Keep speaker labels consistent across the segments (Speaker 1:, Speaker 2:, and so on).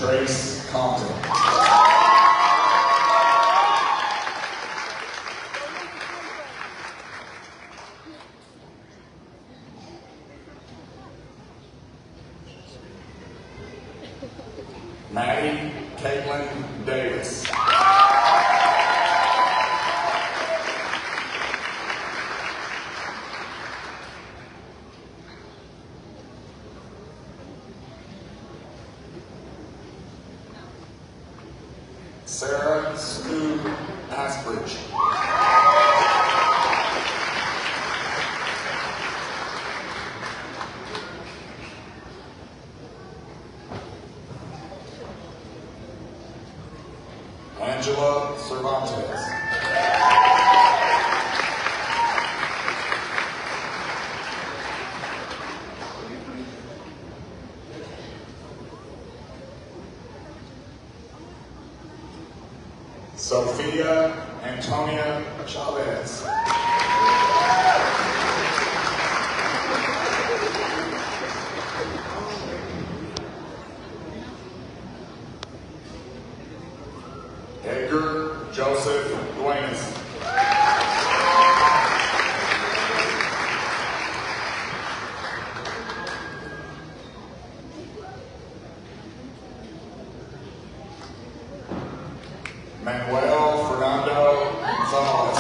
Speaker 1: Trace Compton. Maddie Caitlin Davis. Sarah Stu Asbridge. Angela Cervantes. Sophia Antonia Chavez. Edgar Joseph Duenas. Manuel Fernando Gonzalez.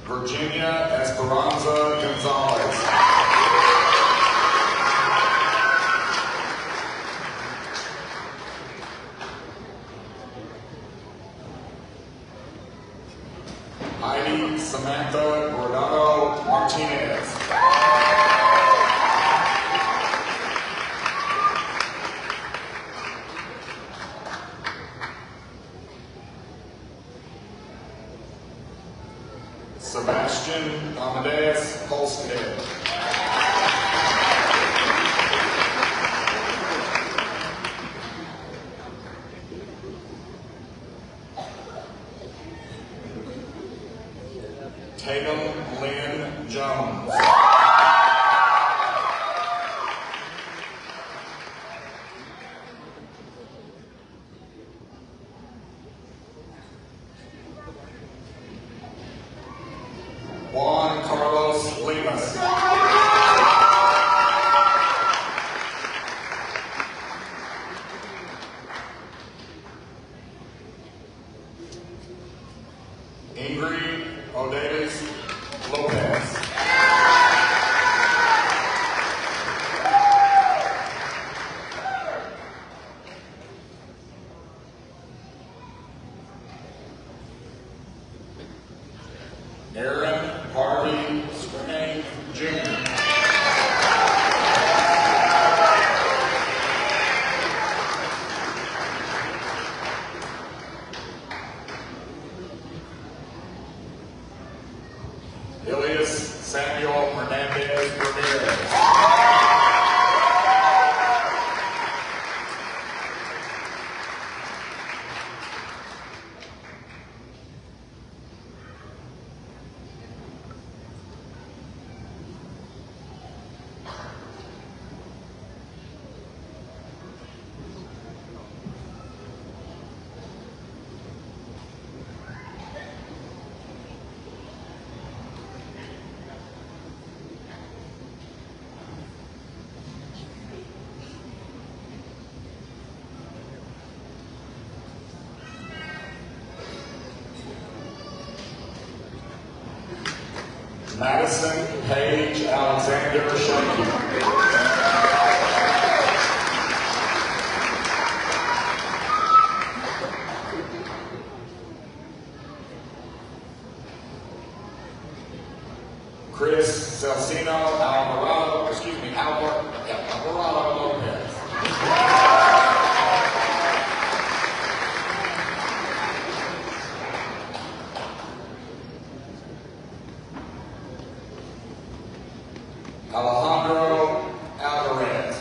Speaker 1: Virginia Esperanza Gonzalez. Heidi Samantha Gordano Martinez. Sebastian Amadeus Holstead. Tatum Lynn Jones. Juan Carlos Lemus. Ingrid Odatis Lopez. Aaron Harvey Strange Jr. Elias Samuel Hernandez Ramirez. Madison Paige Alexander Shanky. Chris Celcino Alvarado Lopez. Alejandro Alvarez.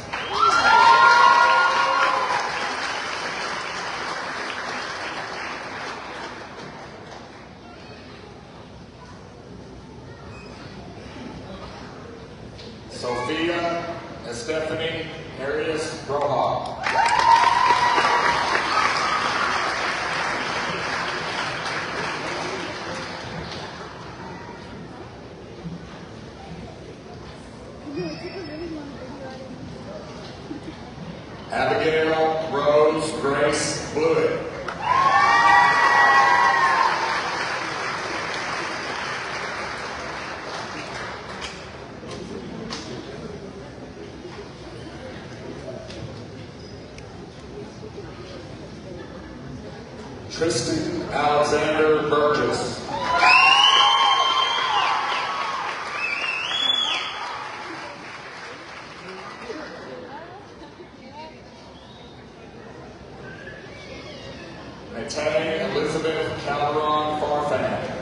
Speaker 1: Sophia Estefany Arias Roja. Abigail Rose Grace Blewett. Tristan Alexander Burgess. Tay Elizabeth Calderon Farfan.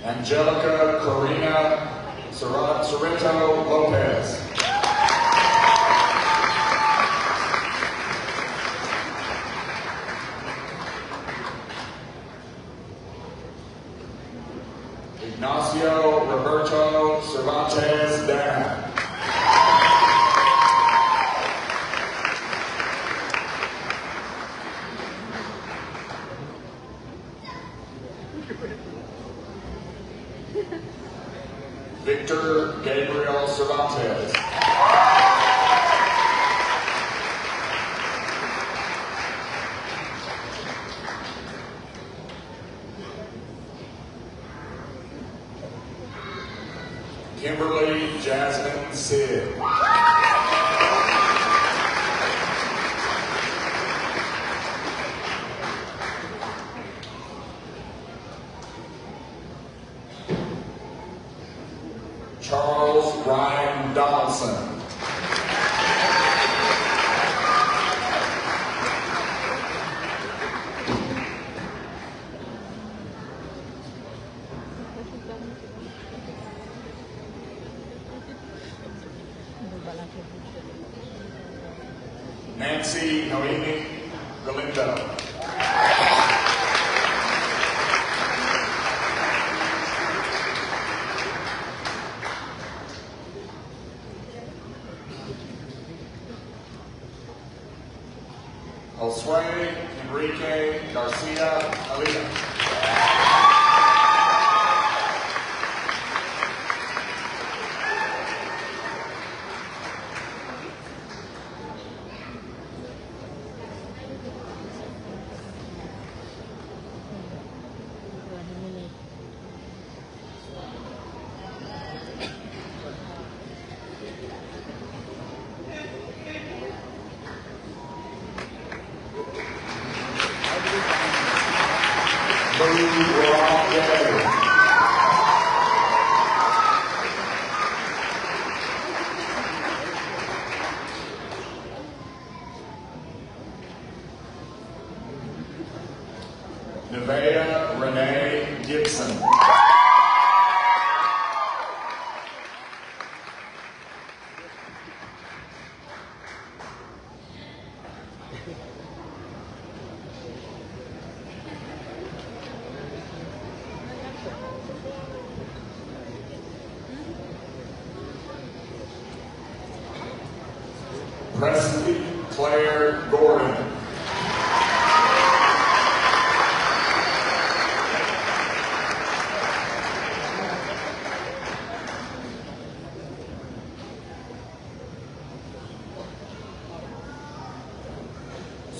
Speaker 1: Angelica Corina Sorrento Lopez. Ignacio Roberto Cervantes Dana. Victor Gabriel Cervantes. Kimberly Jasmine Sid. Charles Ryan Donaldson. Nancy Noemi Galindo. Josue Enrique Garcia Alita. Nevaeh Renee Gibson. Presley Claire Gordon.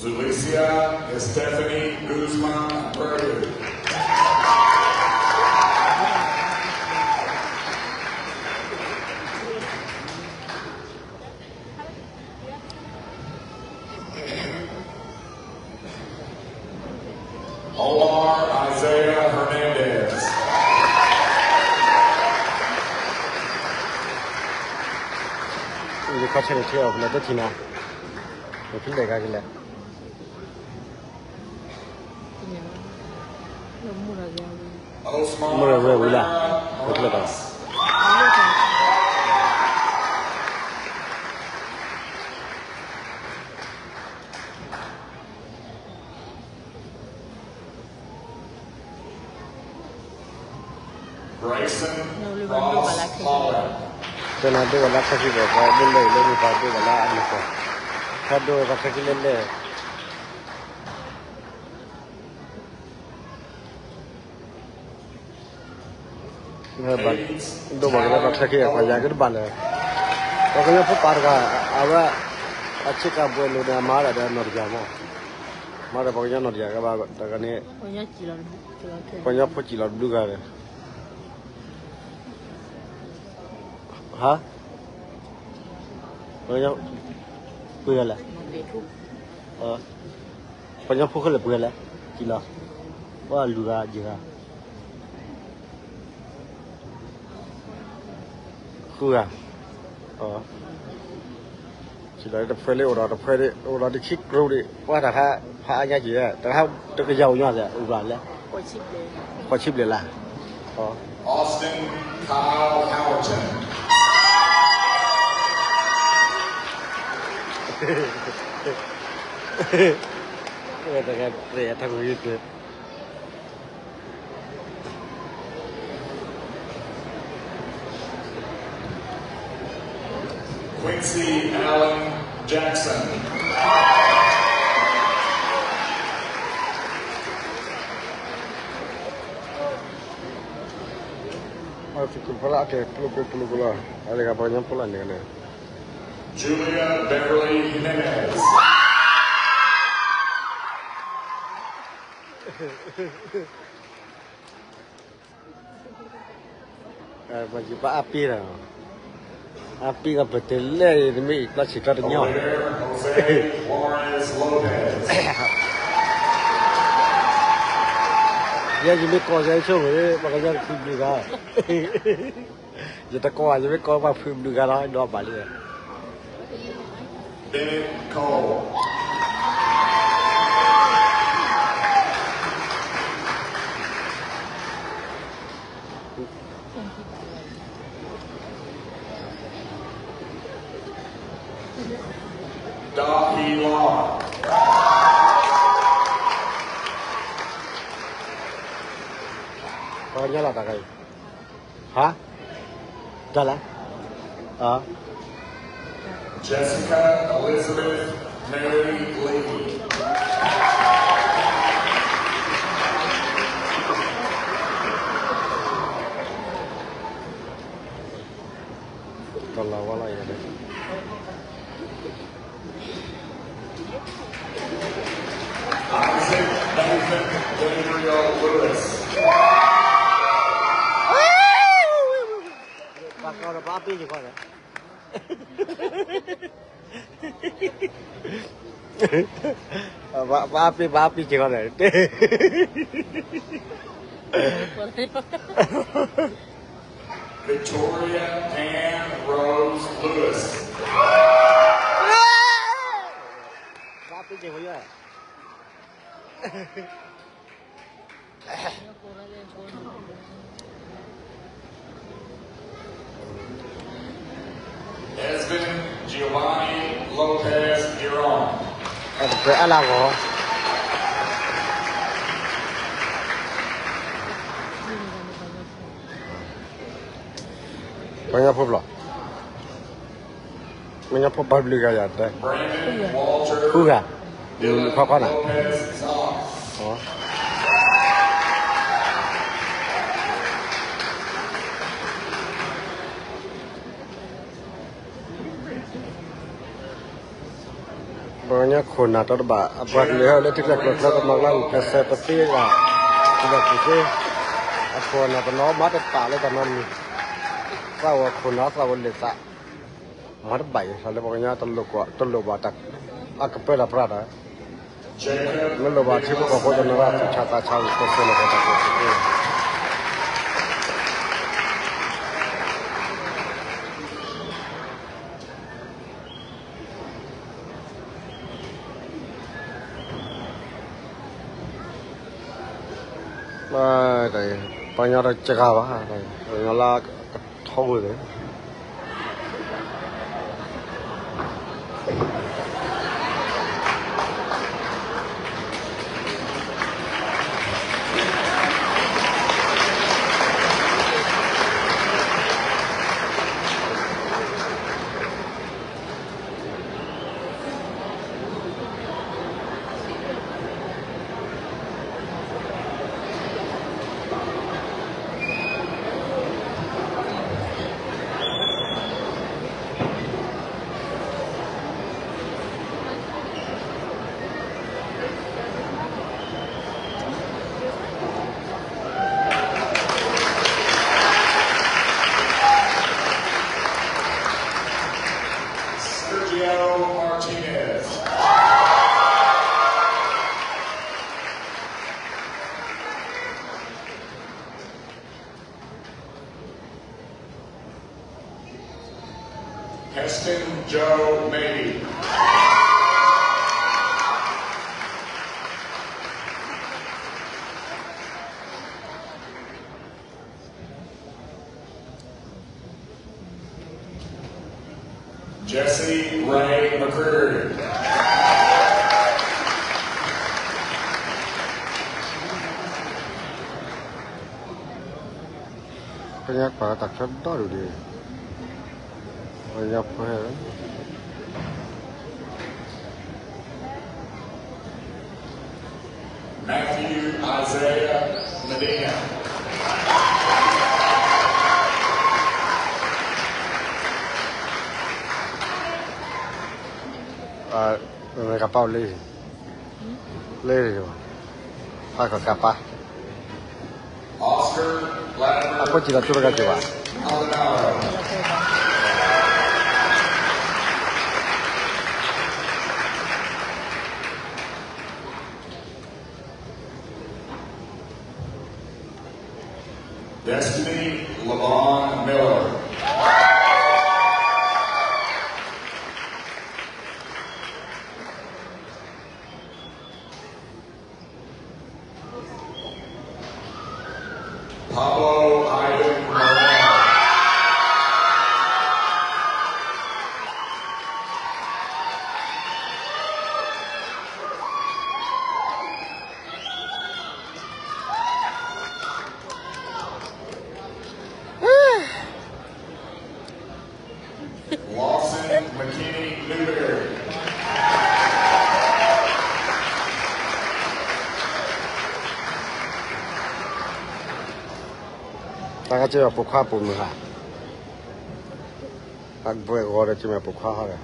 Speaker 1: Zulicia Estefany Guzman Perdue. Omar Isaiah Hernandez.
Speaker 2: 이제 거체를 튀어 불러도 티나 필레 가길래
Speaker 1: Osmar
Speaker 2: 왜 몰라
Speaker 1: Herrera
Speaker 2: 어떻게 가
Speaker 1: Morales.
Speaker 2: Tena do wala khaki ba ba le ni ba do wala ani ko. Khado ba khaki le. Nah, ba do ba ba khaki ba ya ke ba le. Ko ko pu par ga aba अच्छे का बोल लो ना मारा डर नर जामो मारा बगजा नर जाएगा बाबा तकने पंजाब को चिल्ला दुगा रे हाँ पंजाब पुगला पंजाब को ले पुगला चिल्ला वाह दुगा जिगा पुगा chỉ là đập phơi leo đó đập phơi đấy đó đi khít râu đi qua là ha nhá gì àแต่ถ้าcái dầu nhá rồi ủ vào lên qua chip liền là
Speaker 1: Austin Kyle Howerton.
Speaker 2: cái rẻ thằng người kia
Speaker 1: Quincy Allen Jackson.
Speaker 2: Fikir pula ke pula ada apa yang pula ni kan
Speaker 1: Julia Beverly Jimenez.
Speaker 2: baju pak api dah api kan betul lah ini ikhlas sikar nyaw
Speaker 1: Jose Juarez Lopez.
Speaker 2: dia jadi kau saya cuma makanya film juga jadi kau aja kau apa film juga lah dua balik
Speaker 1: Bennett Cole. Dahi Law.
Speaker 2: Kau nyala tak kau? Hah? Jalan?
Speaker 1: Jessica Elizabeth Mary Lee.
Speaker 2: Kalau wala ya deh.
Speaker 1: Isaac Nathan Gabriel Lewis.
Speaker 2: Kau ada apa je kau ada? Apa je kau ada?
Speaker 1: Victoria Ann Rose Lewis.
Speaker 2: Apa je kau ya?
Speaker 1: Esvin Giovanni Lopez Giron.
Speaker 2: Ada berapa kau? Banyak pula. Banyak pula beli gaya ada.
Speaker 1: Brandon Walter.
Speaker 2: Kuga. Kau kau nak?
Speaker 1: Lopez Zox.
Speaker 2: Banyakคนatau apa lihat lihat tidak kelihatan malam seperti ya tidak sihคนatau nama ada tak le tanam ni kalauคนatau lesa mana baik soalnya pokoknya terlalu batak aku pernah perada lalu baca buku kau jangan rasa cata cawu kau selalu batak đây bao nhiêu là chả cả đây nó là thau rồi đấy
Speaker 1: Julio Martinez. Heston Joe Mady. Jesse Ray McCreary.
Speaker 2: Banyak para tak sedar dia. Banyak apa?
Speaker 1: Matthew Isaiah Medina.
Speaker 2: Mereka kapal leh, pakai kapal.
Speaker 1: Oscar Latimer.
Speaker 2: Apa cila curga coba?
Speaker 1: Maldonado. Destiny Lavon Miller. Pablo Ivan Moreno. Lawson McKinney Newberry.
Speaker 2: Tengah cuma pukha pun mula. Aku buat orang cuma pukha ada.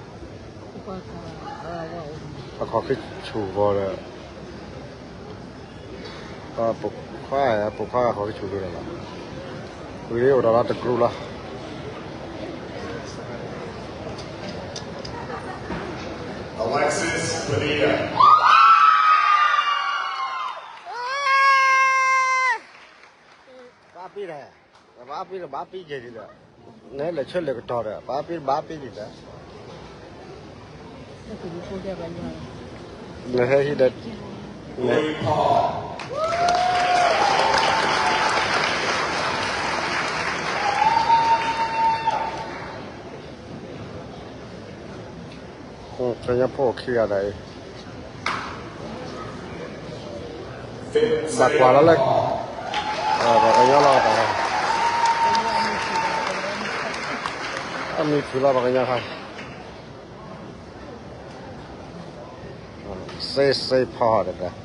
Speaker 2: Aku kicu orang. Pukha aku kicu dulu lah. Ini orang ada kru lah.
Speaker 1: Alexis Padilla.
Speaker 2: Bapi jadi dah. Ni leceh lek tor dah. Bapi jadi dah. Nah, he dah.
Speaker 1: Willie Paul.
Speaker 2: Kayaknya pokok ada. Bakwa lah. Bakanya lah apa? Kami pula bakanya kan. Say part of that.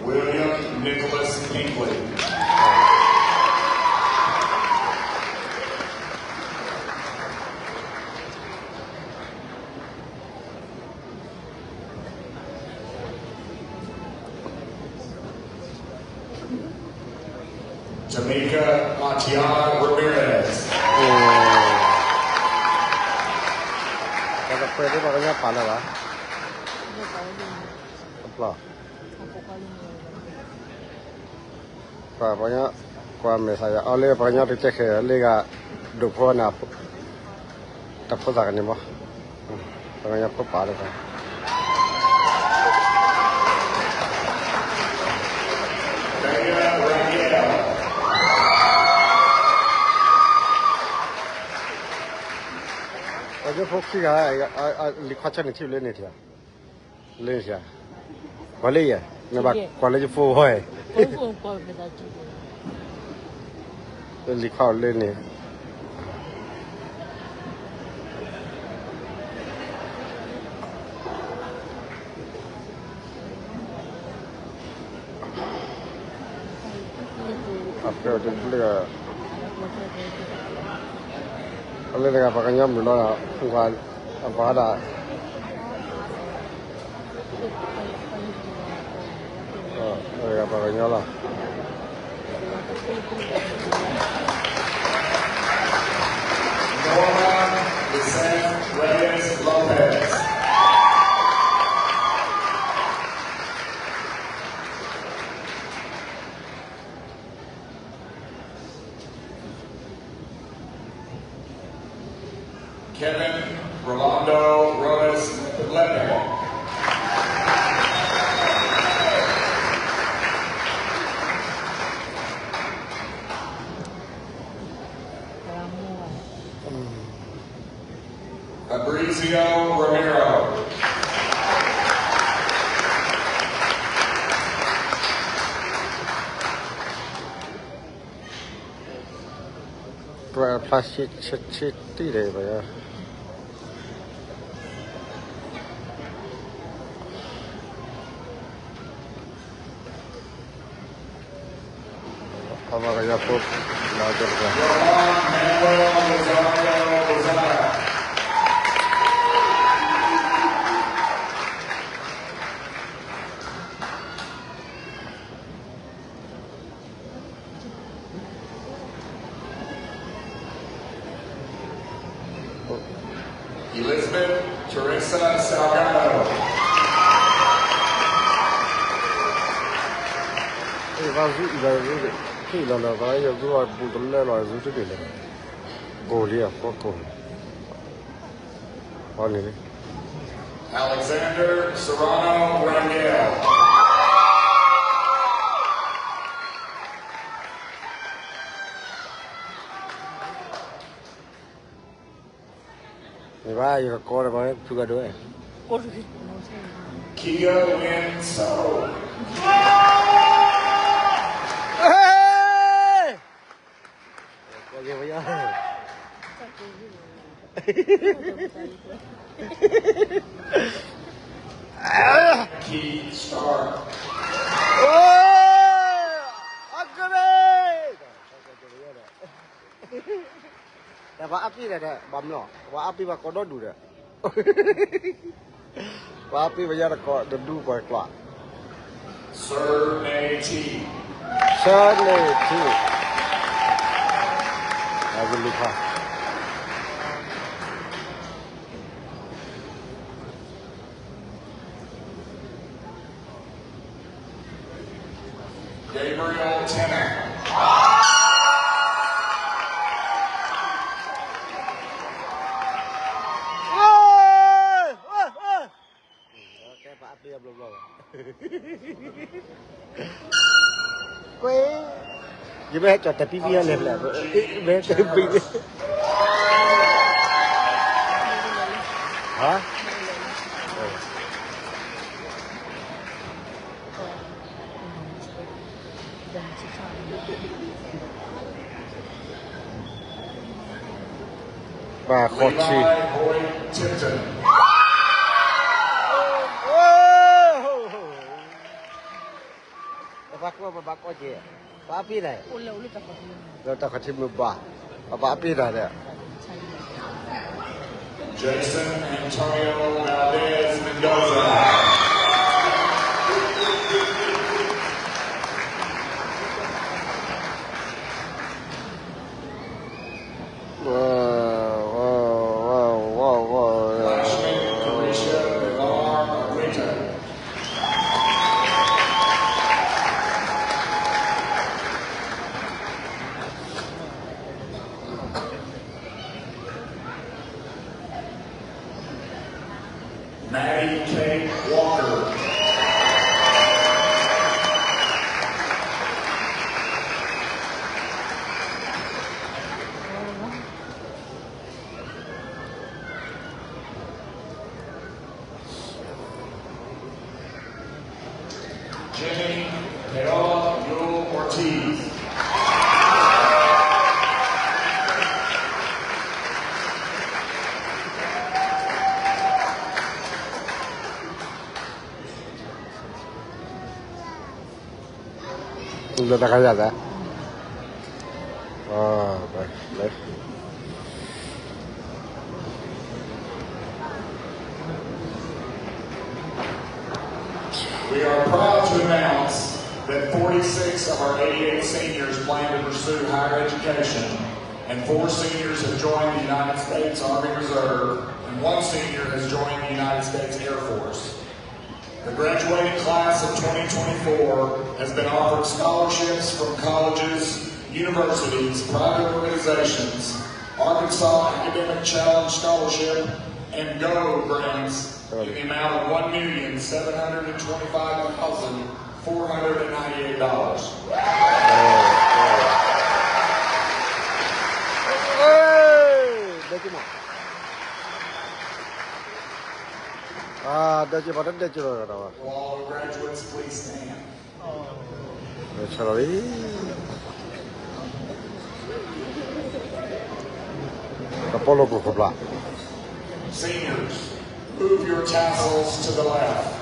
Speaker 1: William Nicholas Hinkley. Tamika Matiana Ramirez.
Speaker 2: Kalau pergi bakanya panas lah. Apa? Bakanya kuam saya. Oleh bakanya dicek ya. Lega dukun apa? Tapi tak ni mah. Bakanya apa panas lah. Aja fokus ya, likhacan itu le ni dia, le dia, boleh ya, nampak college full hoy, likhau le ni, apa tu le. Kalau dengan pakainya mula bukan apa ada. Dengan pakainya lah.
Speaker 1: Norma Kevin Rolando Rose Lepe. Fabrizio Romero.
Speaker 2: Plastic city đấy vậy à. Apa kayak pun belajar kan.
Speaker 1: Elizabeth Teresa Salgado.
Speaker 2: Khi là cái rồi bù tấm lên rồi rút cái này gồ đi à có cồn con này đi
Speaker 1: Alexander Serrano Rangel.
Speaker 2: này ba giờ có là có thứ cái đuôi
Speaker 1: Kia Win So.
Speaker 2: có gì vậy
Speaker 1: Key Star.
Speaker 2: Và áp đi này nè, bấm nó, và áp đi mà có đốt đủ đấy, và áp đi bây giờ là có được đủ quay quạt.
Speaker 1: Serne T.
Speaker 2: Serne T. Aku lupa.
Speaker 1: Gabriel Tennant.
Speaker 2: Pak Api ya belum. Quê. Jadi bé cho tapi dia lên là bé cái pin. Hả? Và khó chi. Bác có gì? Bác Api này. Rồi ta có thêm một bà. Bác Api này nè.
Speaker 1: Jason Antonio Valdez Mendoza. Maddie Kate Walker. Jenny Paola Yule Ortiz.
Speaker 2: Udah tak kaya dah. Oh, baik.
Speaker 1: We are proud to announce that 46 of our 88 seniors plan to pursue higher education, and 4 seniors have joined the United States Army Reserve, and 1 senior has joined the United States Air Force. The graduating class of 2024 has been offered scholarships from colleges, universities, private organizations, Arkansas Academic Challenge Scholarship, and GO grants in the amount of $1,725,498. Will all the graduates please stand? Seniors, move your tassels to the left.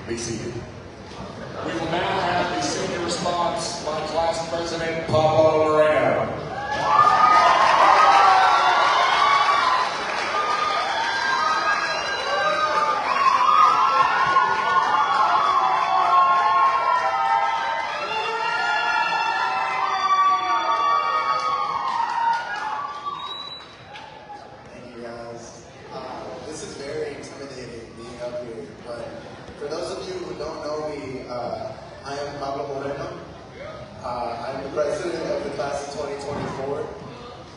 Speaker 1: Be seated. We will now have the senior response by Class President Pablo Moreno.
Speaker 3: For those of you who don't know me, I am Pablo Moreno. I'm the president of the class of 2024.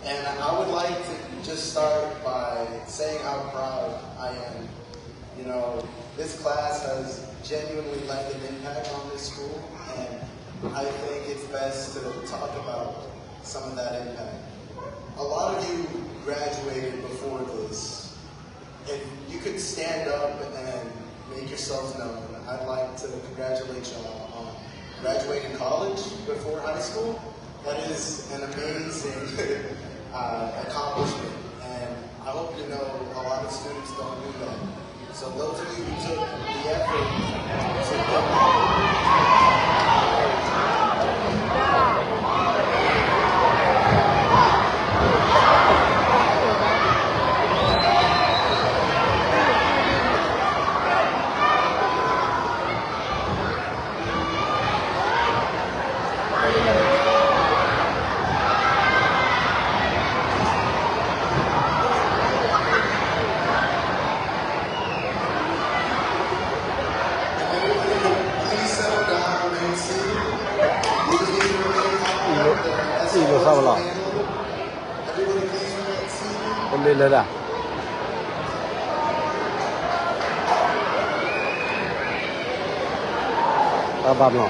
Speaker 3: And I would like to just start by saying how proud I am. You know, this class has genuinely left an impact on this school, and I think it's best to talk about some of that impact. A lot of you graduated before this. If you could stand up and make yourself known, I'd like to congratulate y'all on graduating college before high school. That is an amazing accomplishment, and I hope you know a lot of students don't do that. So those of you who took the effort to
Speaker 2: Babno.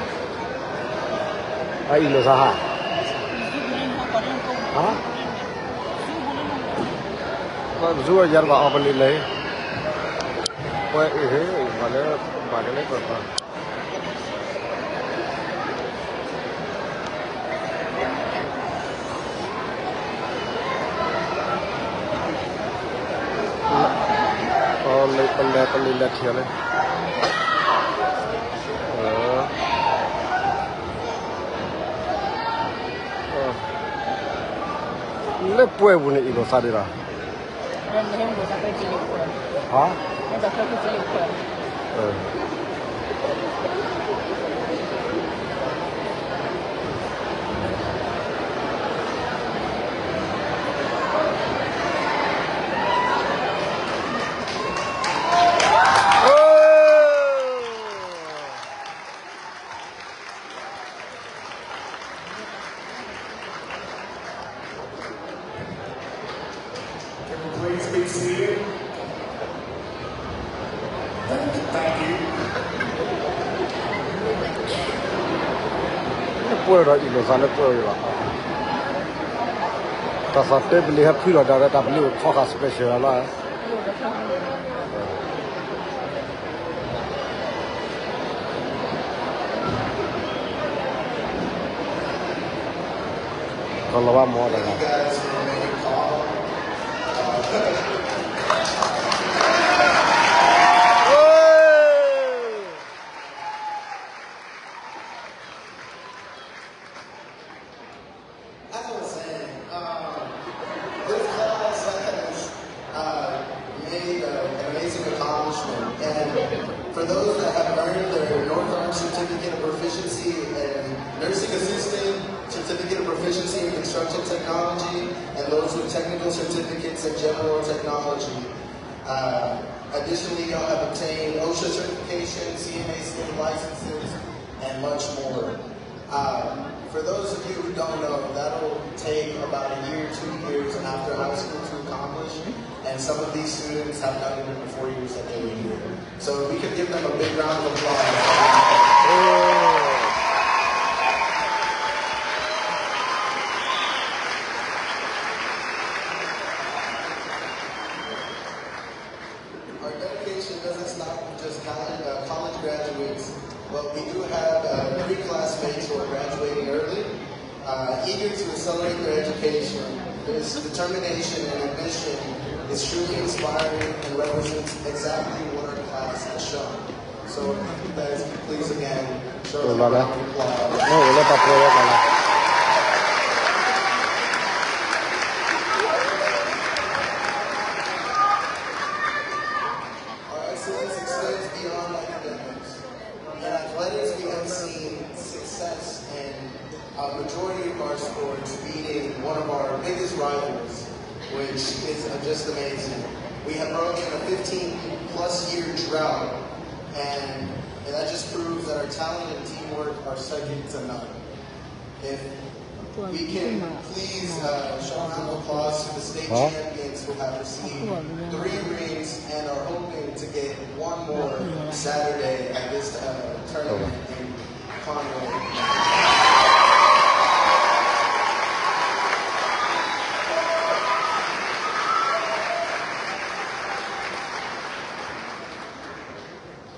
Speaker 2: Ai lo sa ha. Ha? Ba zuwa jar ba open le. Wai ba le ba ba. Pelé thiale. Le puedo ni lo sadira. Ha?
Speaker 1: Please be seated. Thank you.
Speaker 2: Puedo y lo sale todo igual. Tasate beli happy lo dah dah beli kau special lah. Kalau apa mau dah.
Speaker 3: For those that have earned their North Arm Certificate of Proficiency in Nursing Assistant, Certificate of Proficiency in Construction Technology, and those with technical certificates in General Technology. Additionally, y'all have obtained OSHA certification, CMA state licenses, and much more. For those of you who don't know, that'll take about a year, 2 years after high school to accomplish, and some of these students have done it in the 4 years that they were here. So we could give them a big round of applause. Our dedication doesn't stop with just college graduates, but we do have 3 classmates who are graduating early, eager to accelerate their education. This determination and ambition is truly inspiring and represents exactly what our class has shown. So if you guys can please again show them a round of applause. A majority of our sports beating one of our biggest rivals, which is just amazing. We have broken a 15-plus year drought, and that just proves that our talent and teamwork are second to none. If we can please show a round of applause to the state champions who have received 3 rings and are hoping to get 1 more Saturday at this tournament in Conway.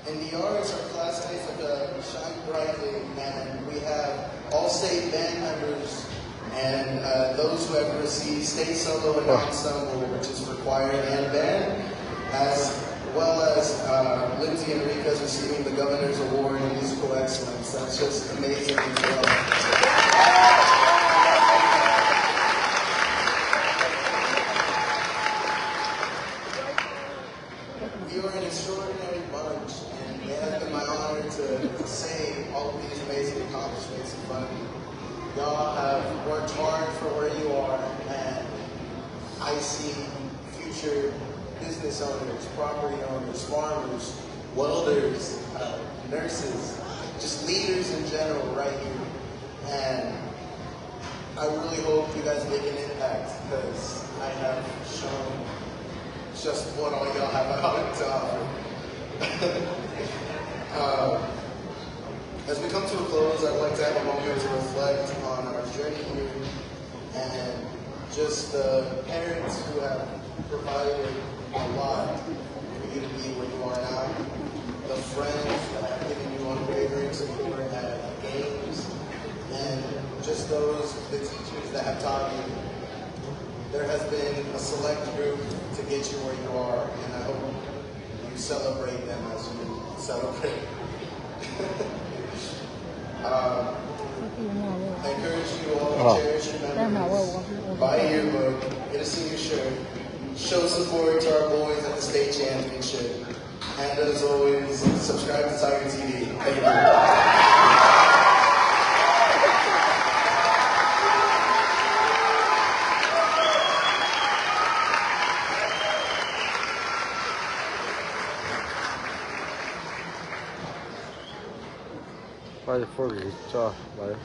Speaker 3: In the arts, our classmates have shined brightly, and we have all-state band members and those who have received state solo and ensemble, which is for choir and band, as well as Lindsay Enriquez receiving the Governor's Award in Musical Excellence. That's just amazing as well. You are an extraordinary bunch, and it has been my honor to say all of these amazing accomplishments in front of you. Y'all have worked hard for where you are, and I see future business owners, property owners, farmers, welders, nurses, just leaders in general right here. And I really hope you guys make an impact, because I have shown just what all y'all have out to offer. As we come to a close, I'd like to have a moment to reflect on our journey here and just the parents who have provided a lot for you to be where you are now, the friends that have given you unwavering support at games, and just the teachers that have taught you. There has been a select group to get you where you are, and I hope you celebrate them as you celebrate. I encourage you all to cherish your memories, buy a yearbook, get a senior shirt, show support to our boys at the state championship, and as always, subscribe to Tiger TV. Thank you.
Speaker 2: Vai, fogo, tchau, vai.